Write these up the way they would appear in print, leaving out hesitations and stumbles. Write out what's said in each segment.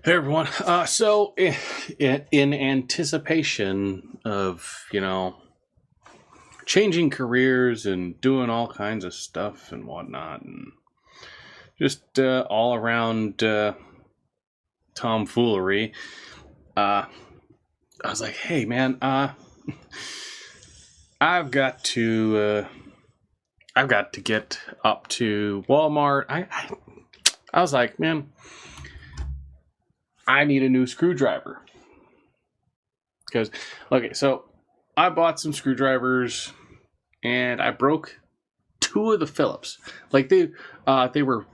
Hey everyone. In anticipation of changing careers and doing all kinds of stuff and whatnot, and just all around tomfoolery, I was like, hey man, I've got to get up to Walmart. I was like, man, I need a new screwdriver. Because, okay, so I bought some screwdrivers and I broke two of the Phillips. Like they were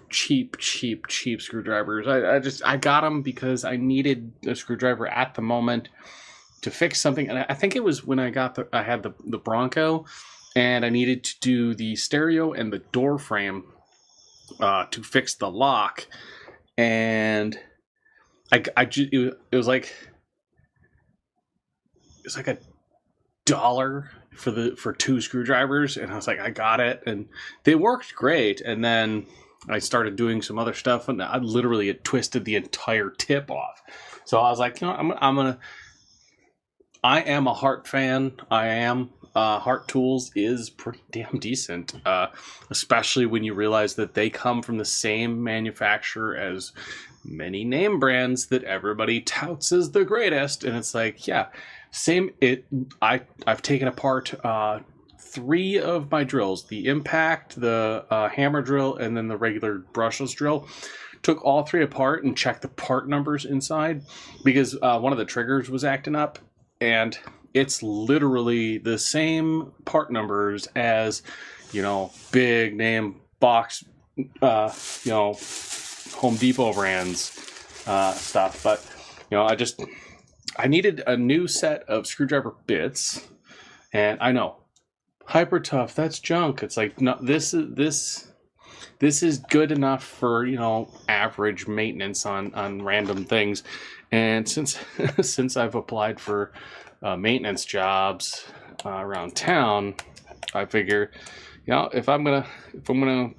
cheap screwdrivers. I got them because I needed a screwdriver at the moment to fix something. And I think it was when I had the Bronco, and I needed to do the stereo and the door frame to fix the lock. And it was like $1 for two screwdrivers, and I was like, I got it, and they worked great. And then I started doing some other stuff, and I literally had twisted the entire tip off. So I was like, I am a Hart fan. I am. Hart Tools is pretty damn decent, especially when you realize that they come from the same manufacturer as many name brands that everybody touts as the greatest. And it's like, yeah, same. I've taken apart 3 of my drills: the impact, the hammer drill, and then the regular brushless drill. Took all 3 apart and checked the part numbers inside, because one of the triggers was acting up, and it's literally the same part numbers as, big name box, Home Depot brands stuff. But, I needed a new set of screwdriver bits, and I know, hyper tough, that's junk. It's like, no, this is good enough for, average maintenance on random things. And since I've applied for maintenance jobs around town, I figure, if I'm gonna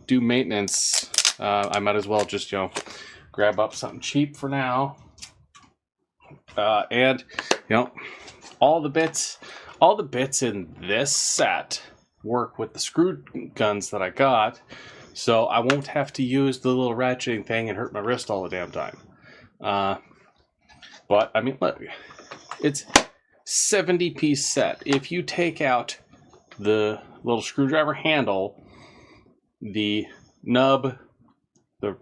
do maintenance, I might as well just grab up something cheap for now. And all the bits in this set work with the screw guns that I got, so I won't have to use the little ratcheting thing and hurt my wrist all the damn time. But I mean, look, it's 70-piece set. If you take out the little screwdriver handle, the nub, the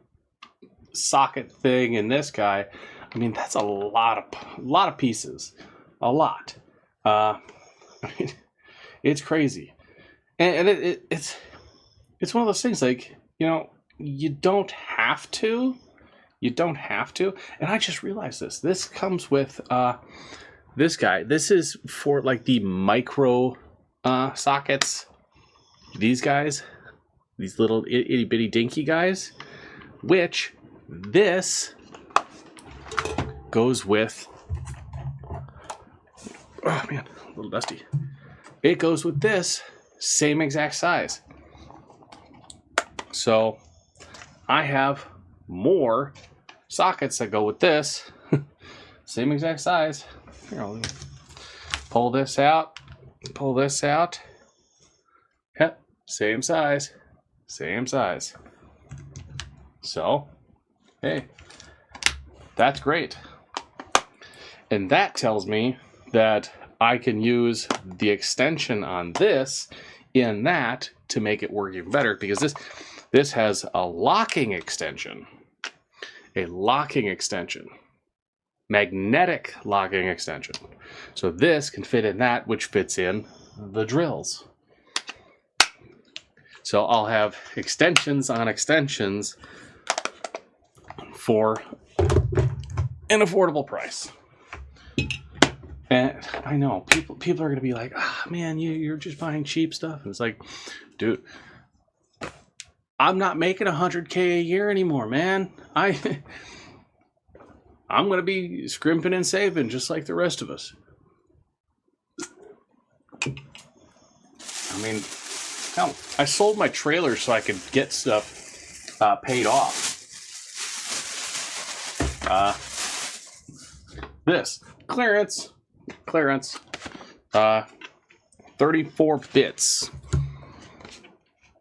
socket thing, and this guy, I mean, that's a lot of pieces. A lot. I mean, it's crazy. And it's one of those things, like, you don't have to. You don't have to. And I just realized this. This comes with this guy. This is for like the micro sockets. These guys, these little itty bitty dinky guys, which this goes with. Oh man, a little dusty. It goes with this same exact size. So I have more sockets that go with this same exact size. Here, I'll pull this out. Yep, same size. So, hey, that's great. And that tells me that I can use the extension on this in that to make it work even better, because this has a locking extension. Magnetic locking extension. So this can fit in that, which fits in the drills. So I'll have extensions on extensions for an affordable price. And I know people are going to be like, man, you're just buying cheap stuff. And it's like, dude, I'm not making $100K a year anymore, man. I'm going to be scrimping and saving just like the rest of us. I mean, hell, I sold my trailer so I could get stuff paid off. This clearance, 34 bits.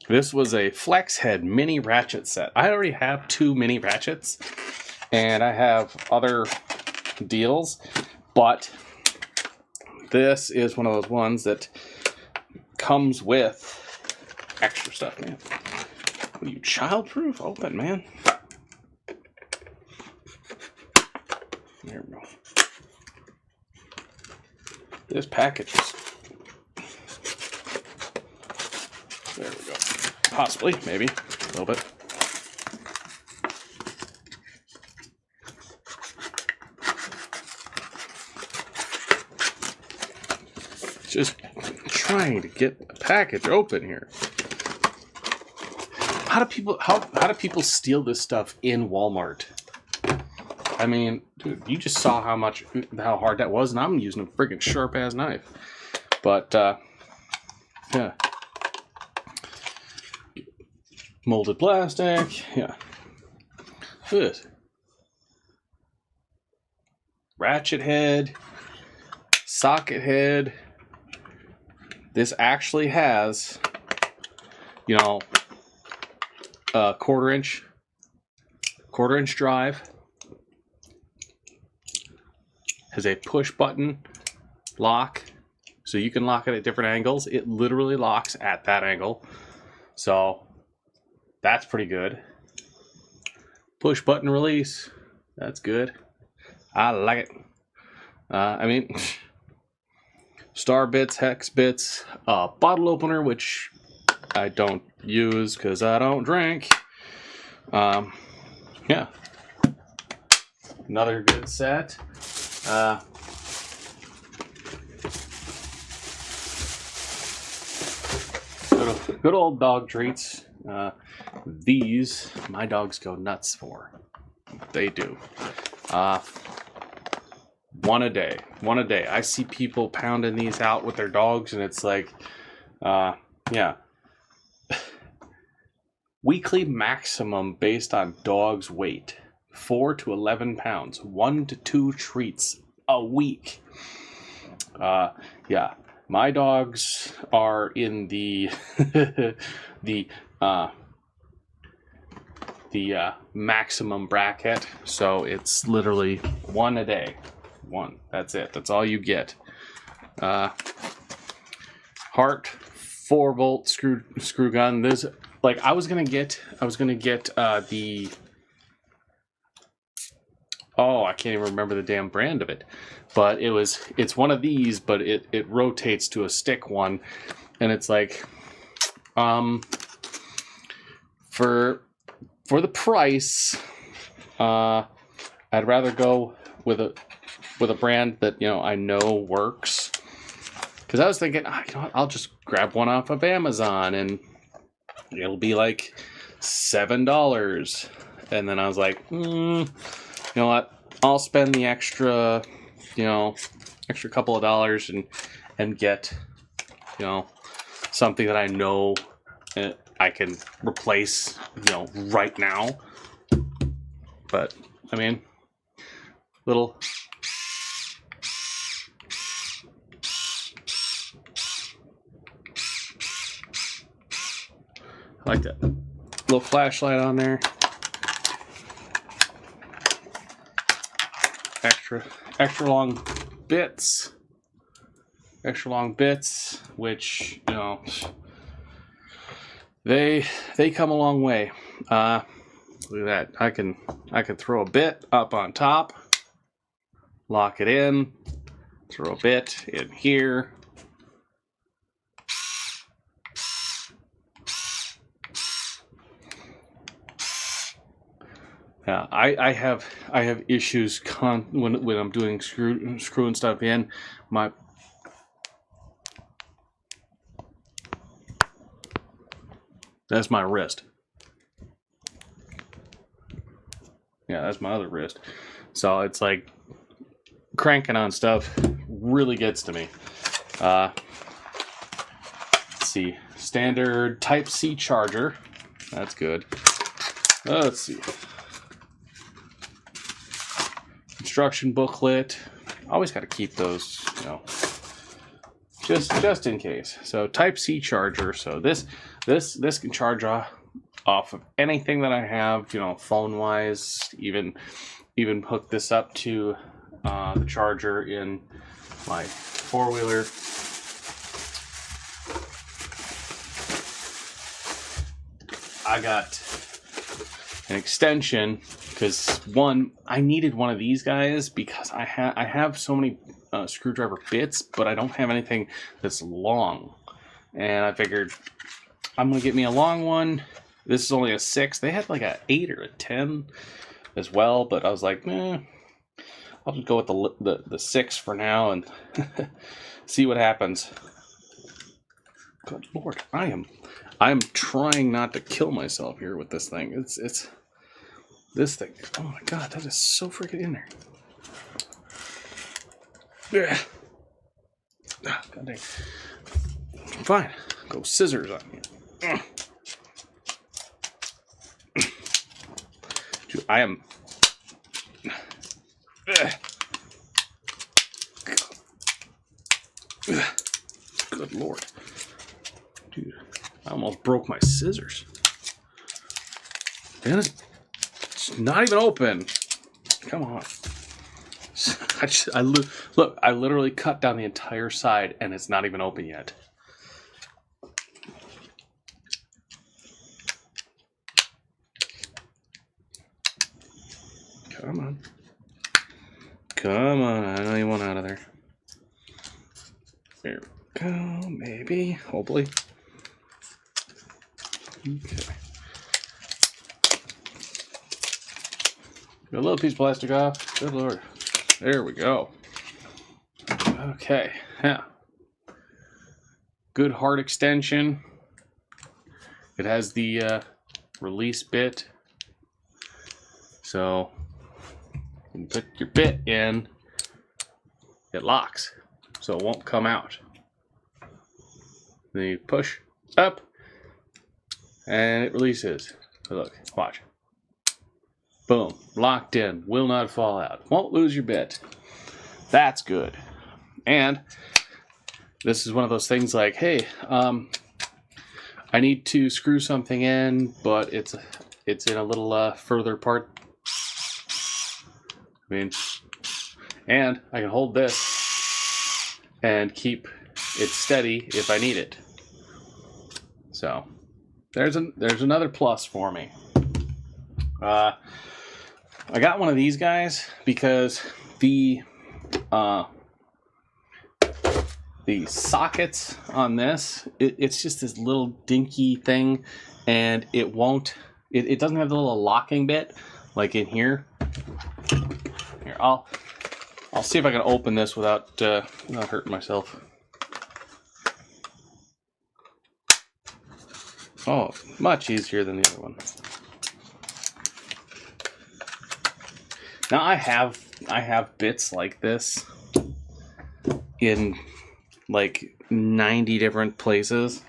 This was a flex head mini ratchet set. I already have 2 mini ratchets, and I have other deals, but this is one of those ones that comes with extra stuff, man. What are you, childproof? Open, man. There we go. This package is... There we go. Possibly, maybe, a little bit. Just trying to get a package open here. How do people steal this stuff in Walmart? I mean, dude, you just saw how hard that was, and I'm using a freaking sharp ass knife. But yeah. Molded plastic, yeah. Good. Ratchet head, socket head. This actually has, you know, a quarter inch drive. Has a push button lock, so you can lock it at different angles. It literally locks at that angle, so that's pretty good. Push button release, that's good. I like it. I mean, star bits, hex bits, bottle opener, which I don't use because I don't drink. Yeah, another good set. Good old dog treats. These my dogs go nuts for. They do. One a day. I see people pounding these out with their dogs, and it's like, yeah. Weekly maximum based on dog's weight, 4 to 11 pounds, 1 to 2 treats a week. Yeah, my dogs are in the the maximum bracket, so it's literally 1 a day. 1. That's it. That's all you get. Hart 4-volt screw gun. There's like I was gonna get the I can't even remember the damn brand of it, but it's one of these, but it rotates to a stick one, and it's like for the price, I'd rather go with a brand that I know works. Because I was thinking, I'll just grab one off of Amazon and it'll be like $7. And then I was like, you know what? I'll spend the extra couple of dollars and get, something that I know I can replace, right now. But I mean, little. I like that little flashlight on there. Extra long bits. Which they come a long way. Look at that. I can throw a bit up on top, lock it in, throw a bit in here. Yeah, I have issues when I'm doing screwing stuff in. That's my wrist. Yeah, that's my other wrist. So it's like cranking on stuff really gets to me. Let's see, standard Type-C charger. That's good. Let's see. instruction booklet. Always got to keep those, you know, just in case. So Type C charger. So this can charge off of anything that I have, you know, phone wise. Even hook this up to the charger in my four-wheeler. I got an extension because I needed one of these guys because I have so many screwdriver bits, but I don't have anything that's long. And I figured I'm gonna get me a long one. This is only a 6. They had like a 8 or a 10 as well, but I was like, I'll just go with the 6 for now and see what happens. Good Lord, I'm trying not to kill myself here with this thing. It's this thing. Oh my God, that is so freaking in there. Yeah. God dang. Fine. Go scissors on you. Dude, I am. Good Lord. Dude, I almost broke my scissors. And it's not even open. Come on. Look, I literally cut down the entire side and it's not even open yet. Come on. Come on, I know you want out of there. There we go, maybe, hopefully. Okay. Got a little piece of plastic off. Good Lord. There we go. Okay, yeah. Good Hart extension. It has the release bit. So, you put your bit in, it locks. So it won't come out. Then you push up, and it releases. So look, watch. Boom, locked in, will not fall out. Won't lose your bit. That's good. And this is one of those things like, hey, I need to screw something in, but it's in a little further part. I mean, and I can hold this and keep it steady if I need it. So there's another plus for me. I got one of these guys because the sockets on this, it's just this little dinky thing, and it doesn't have the little locking bit like in here. Here, I'll see if I can open this without hurting myself. Oh, much easier than the other one. Now I have bits like this in like 90 different places,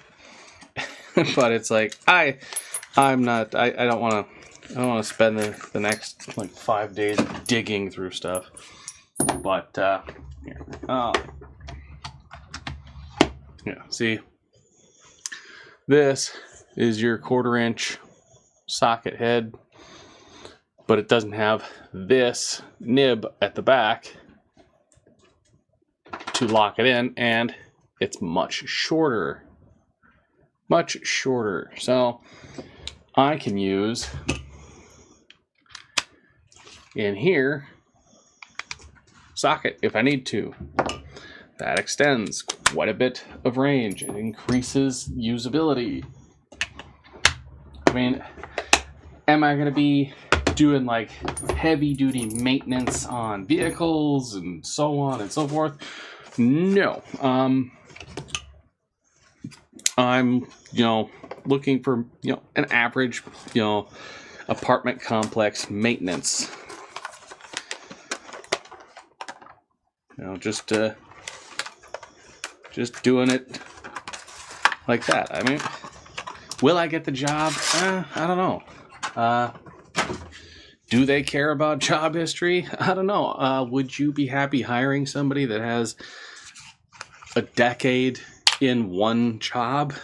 but it's like I don't want to spend the next like 5 days digging through stuff. But here, yeah, see, this is your 1/4 inch socket head, but it doesn't have this nib at the back to lock it in, and it's much shorter. So I can use in here socket if I need to. That extends quite a bit of range. It increases usability. I mean, am I going to be doing like heavy duty maintenance on vehicles and so on and so forth? No. I'm, looking for, an average, apartment complex maintenance. Just doing it like that. I mean, will I get the job? I don't know. Do they care about job history? I don't know. Would you be happy hiring somebody that has a decade in one job?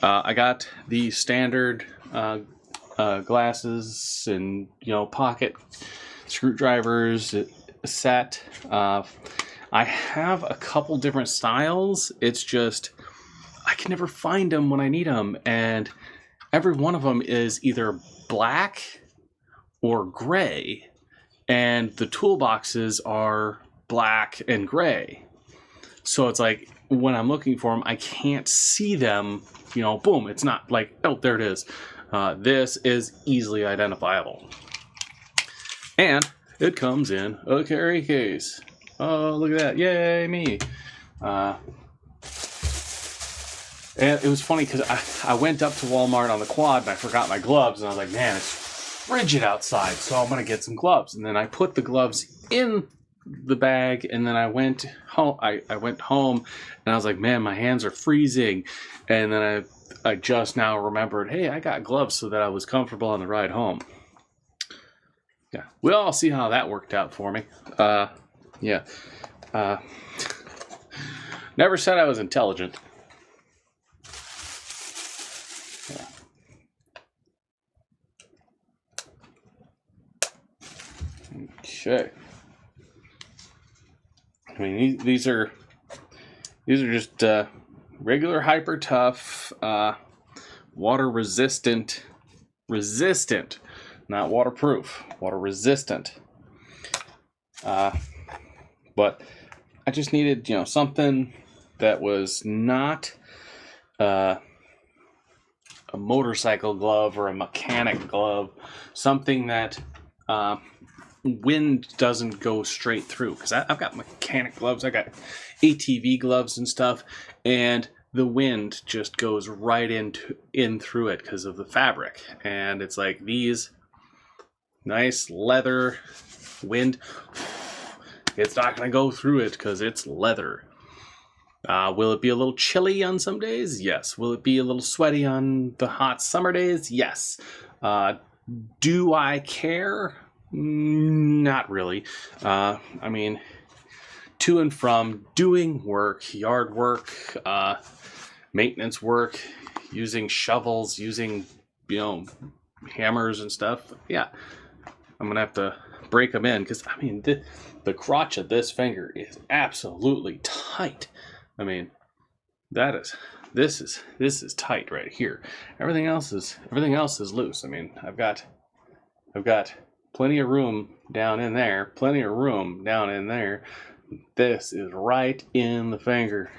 I got the standard glasses and, pocket screwdrivers set. I have a couple different styles. It's just I can never find them when I need them, and every one of them is either black or gray, and the toolboxes are black and gray. So it's like when I'm looking for them, I can't see them. Boom, it's not like, oh, there it is. This is easily identifiable. And it comes in a carry case. Oh, look at that. Yay, me. And it was funny because I went up to Walmart on the quad and I forgot my gloves. And I was like, man, it's frigid outside, so I'm going to get some gloves. And then I put the gloves in the bag, and then I went home. I went home and I was like, man, my hands are freezing. And then I just now remembered, hey, I got gloves so that I was comfortable on the ride home. Yeah, we'll all see how that worked out for me. Yeah. Never said I was intelligent. Yeah. Okay. I mean, these are just regular hyper tough, water resistant, not waterproof, water resistant. But I just needed, something that was not a motorcycle glove or a mechanic glove, something that wind doesn't go straight through. Because I've got mechanic gloves, I got ATV gloves and stuff, and the wind just goes right in through it because of the fabric. And it's like these nice leather wind. It's not going to go through it because it's leather. Will it be a little chilly on some days? Yes. Will it be a little sweaty on the hot summer days? Yes. Do I care? Not really. I mean, to and from doing work, yard work, maintenance work, using shovels, using, hammers and stuff. Yeah. I'm going to have to break them in because, I mean, the crotch of this finger is absolutely tight. I mean, this is tight right here. Everything else is loose. I mean, I've got plenty of room down in there, plenty of room down in there. This is right in the finger.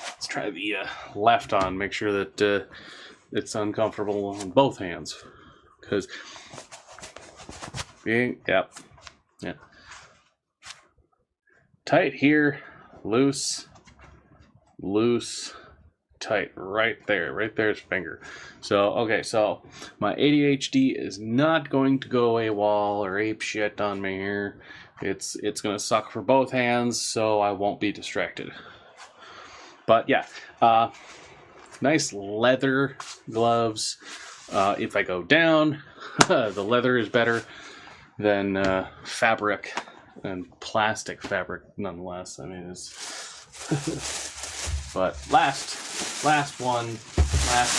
Let's try the left on, make sure that it's uncomfortable on both hands, because yeah. Tight here, loose, tight right there's finger. So okay, so my ADHD is not going to go AWOL or ape shit on me here. It's gonna suck for both hands, so I won't be distracted. But yeah, nice leather gloves. If I go down, the leather is better than fabric and plastic fabric, nonetheless. I mean, it's but last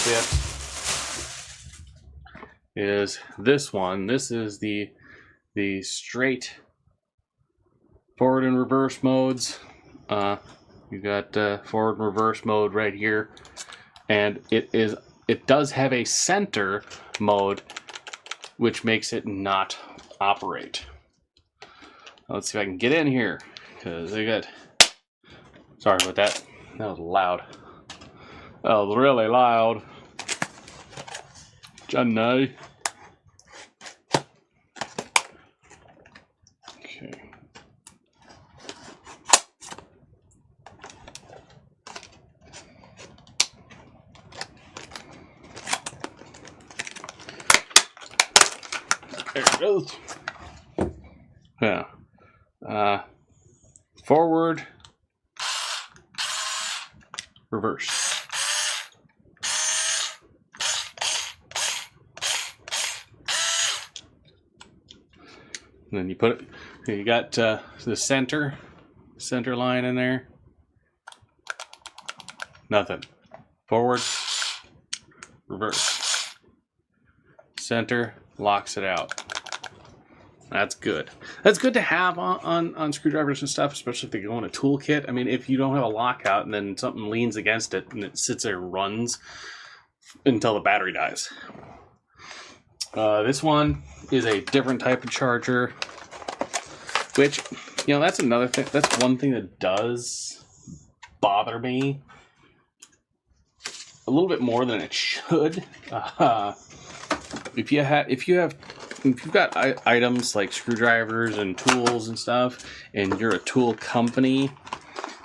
bit is this one. This is the straight forward and reverse modes. You got forward and reverse mode right here, and it does have a center mode, which makes it not operate. Let's see if I can get in here, because they got. Sorry about that. That was loud. That was really loud. Johnny. Okay. There it goes. Yeah. Forward, reverse. And then you put it, you got the center line in there. Nothing. Forward, reverse. Center, locks it out. That's good. That's good to have on screwdrivers and stuff, especially if they go in a toolkit. I mean, if you don't have a lockout and then something leans against it and it sits there and runs until the battery dies. This one is a different type of charger, which, you know, that's another thing. That's one thing that does bother me a little bit more than it should. If you've got items like screwdrivers and tools and stuff, and you're a tool company,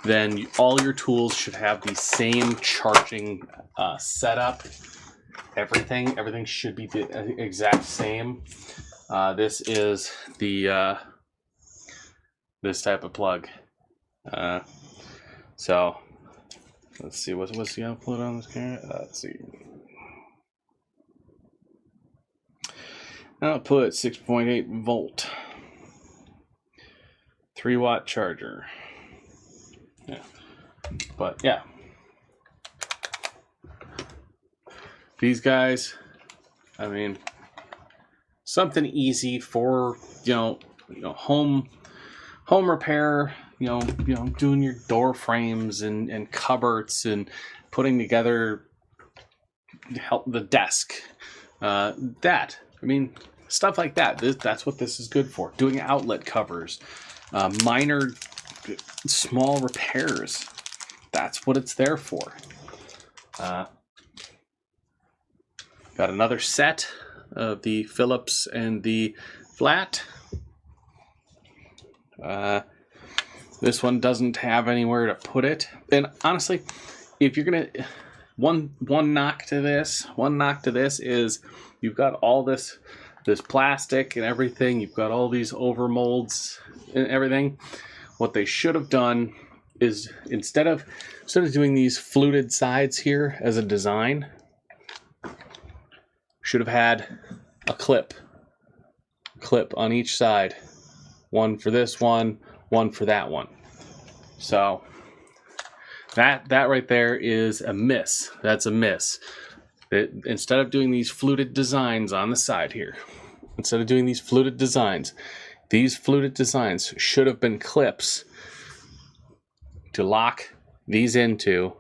then all your tools should have the same charging setup. Everything should be the exact same. This is the this type of plug. So let's see what's the output on this camera. Let's see. Output 6.8 volt, 3-watt charger. Yeah, but yeah, these guys, I mean, something easy for home repair. Doing your door frames and cupboards and putting together the desk. Stuff like that. That's what this is good for. Doing outlet covers, minor, small repairs. That's what it's there for. Got another set of the Phillips and the flat. This one doesn't have anywhere to put it. And honestly, if you're gonna one knock to this is you've got all this plastic and everything. You've got all these over molds and everything. What they should have done is instead of doing these fluted sides here as a design, should have had a clip on each side. One for this one for that one. So that right there is a miss. That's a miss. Instead of doing these fluted designs on the side here, these fluted designs should have been clips to lock these into,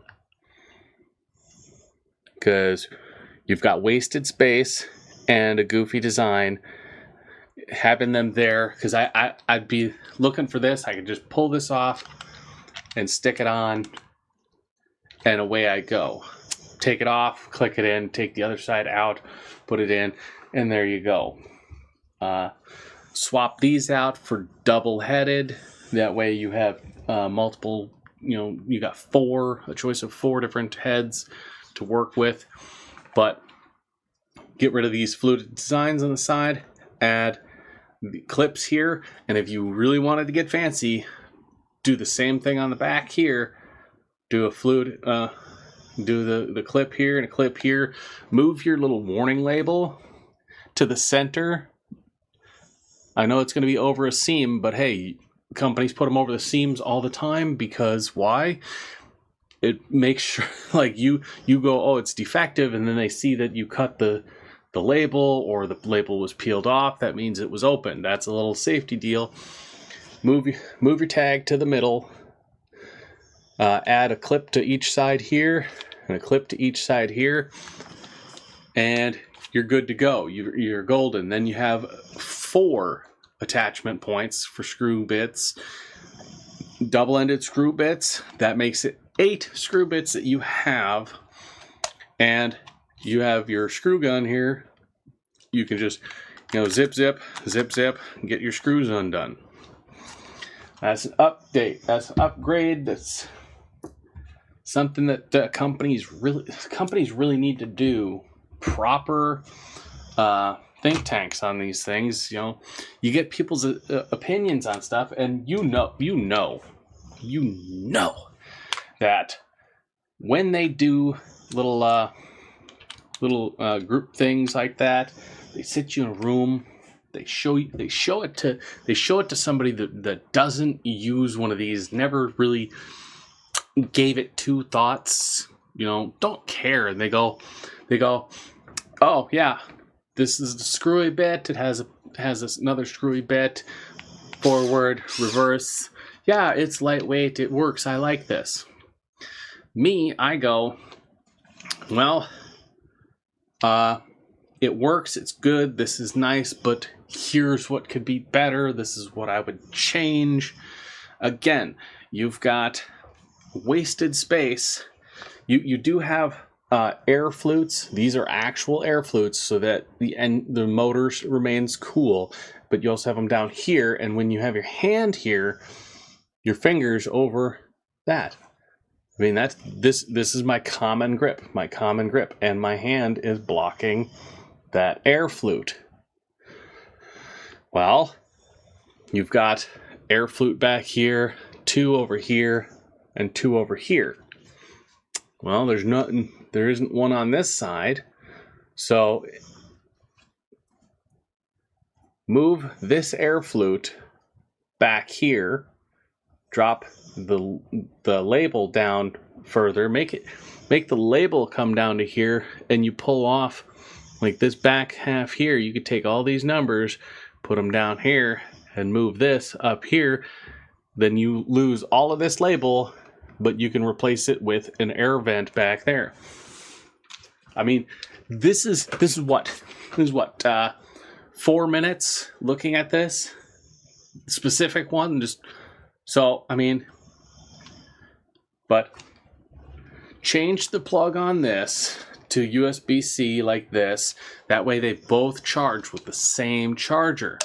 because you've got wasted space and a goofy design. Having them there, because I'd be looking for this. I could just pull this off and stick it on, and away I go. Take it off, click it in, take the other side out, put it in, and there you go. Swap these out for double-headed. That way you have multiple, you got a choice of 4 different heads to work with. But get rid of these fluted designs on the side, add the clips here, and if you really wanted to get fancy, do the same thing on the back here. Do a fluid, do the clip here and a clip here. Move your little warning label to the center. I know it's going to be over a seam, but hey, companies put them over the seams all the time, because why? It makes sure, like, you go, oh, it's defective, and then they see that you cut the label, or the label was peeled off. That means it was open. That's a little safety deal. Move your tag to the middle. Add a clip to each side here and a clip to each side here, and you're good to go. You're golden. Then you have 4 attachment points for screw bits, double-ended screw bits. That makes it 8 screw bits that you have, and you have your screw gun here. You can just, zip, zip, and get your screws undone. That's an update. That's an upgrade. That's something that companies really need to do. Proper think tanks on these things. You get people's opinions on stuff, and you know that when they do little group things like that, they sit you in a room, They show it to somebody that doesn't use one of these, never really gave it two thoughts, don't care, and they go, oh yeah, this is the screwy bit. It has another screwy bit, forward, reverse. Yeah, it's lightweight. It works. I like this. Me, I go, well, it works. It's good. This is nice, but here's what could be better. This is what I would change. Again, you've got wasted space. You do have air flutes. These are actual air flutes, so that the motor remains cool. But you also have them down here, and when you have your hand here, your fingers over that. I mean, this is my common grip, and my hand is blocking that air flute. Well, you've got air flute back here, 2 over here, and 2 over here. Well, there isn't one on this side. So move this air flute back here, drop the label down further, make the label come down to here, and you pull off like this back half here. You could take all these numbers, put them down here, and move this up here. Then you lose all of this label, but you can replace it with an air vent back there. I mean, this is what 4 minutes looking at this specific one. But change the plug on this to USB-C like this. That way they both charge with the same charger.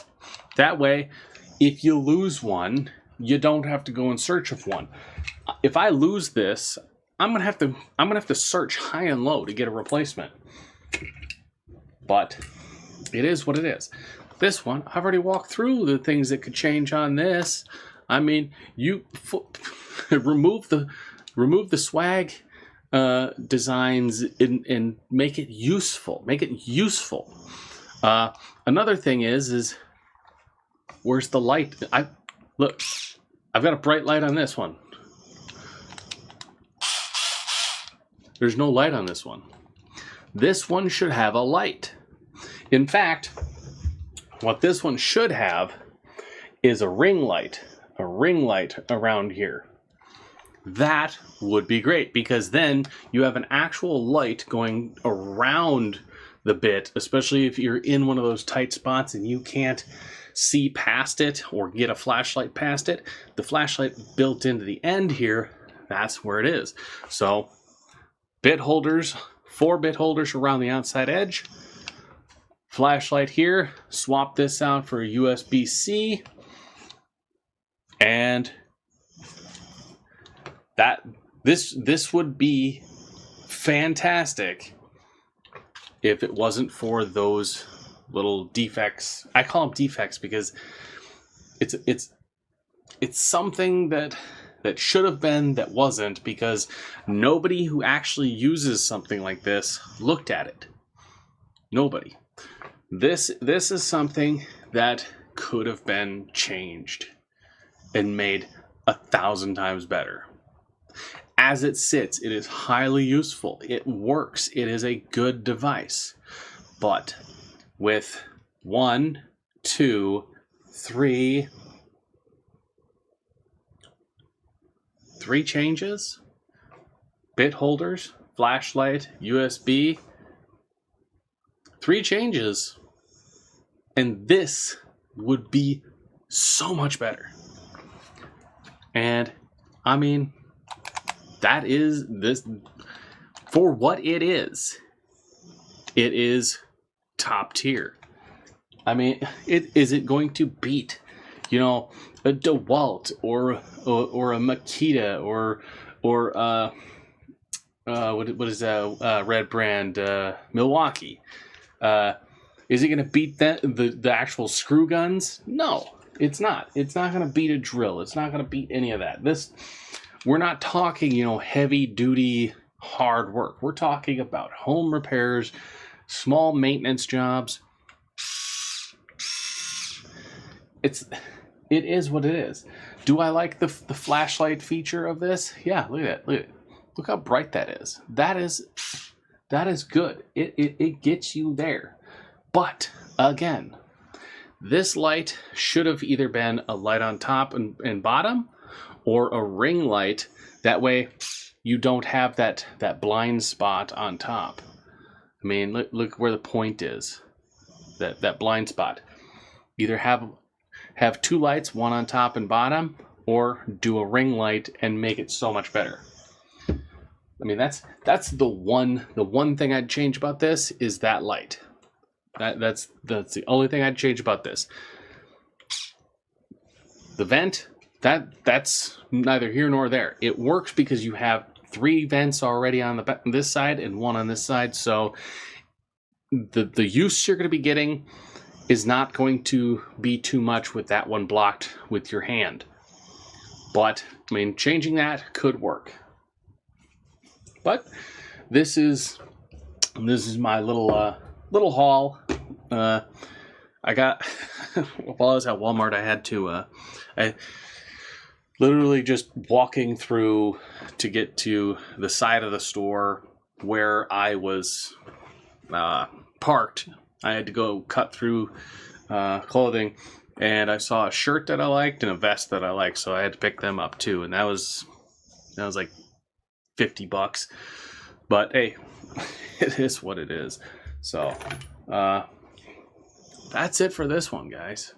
That way, if you lose one, you don't have to go in search of one. If I lose this, I'm gonna have to search high and low to get a replacement. But it is what it is. This one, I've already walked through the things that could change on this. I mean, you remove the swag designs and make it useful. Another thing is where's the light? I've got a bright light on this one. There's no light on this one. This one should have a light. In fact, what this one should have is a ring light around here. That would be great, because then you have an actual light going around the bit, especially if you're in one of those tight spots and you can't see past it or get a flashlight past it. The flashlight built into the end here, that's where it is. So bit holders, 4 bit holders around the outside edge. Flashlight here, swap this out for a USB-C, and this would be fantastic if it wasn't for those little defects. I call them defects because it's something that should have been, that wasn't, because nobody who actually uses something like this looked at it. Nobody. This is something that could have been changed and made 1,000 times better. As it sits, it is highly useful. It works. It is a good device. But with 1, 2, 3 changes, bit holders, flashlight, USB, 3 changes, and this would be so much better. And I mean, that is this, for what it is top tier. I mean, is it going to beat, a DeWalt or a Makita or what is that red brand, Milwaukee? Is it going to beat the actual screw guns? No, it's not. It's not going to beat a drill. It's not going to beat any of that. We're not talking, heavy duty hard work. We're talking about home repairs, small maintenance jobs. it is what it is. Do I like the flashlight feature of this? Yeah, look at that. Look how bright that is. That is good. It gets you there. But again, this light should have either been a light on top and bottom, or a ring light. That way you don't have that blind spot on top. I mean, look where the point is. That blind spot. Either have two lights, one on top and bottom, or do a ring light and make it so much better. I mean, that's the one thing I'd change about this is that light. That's the only thing I'd change about this. The vent, that's neither here nor there. It works because you have 3 vents already on this side and 1 on this side, so the use you're going to be getting is not going to be too much with that one blocked with your hand. But I mean, changing that could work. But this is my little haul. I got while I was at Walmart, I had to I literally just walking through to get to the side of the store where I was parked. I had to go cut through clothing, and I saw a shirt that I liked and a vest that I liked, so I had to pick them up too. And that was like $50. But hey, it is what it is. So that's it for this one, guys.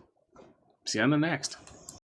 See you on the next.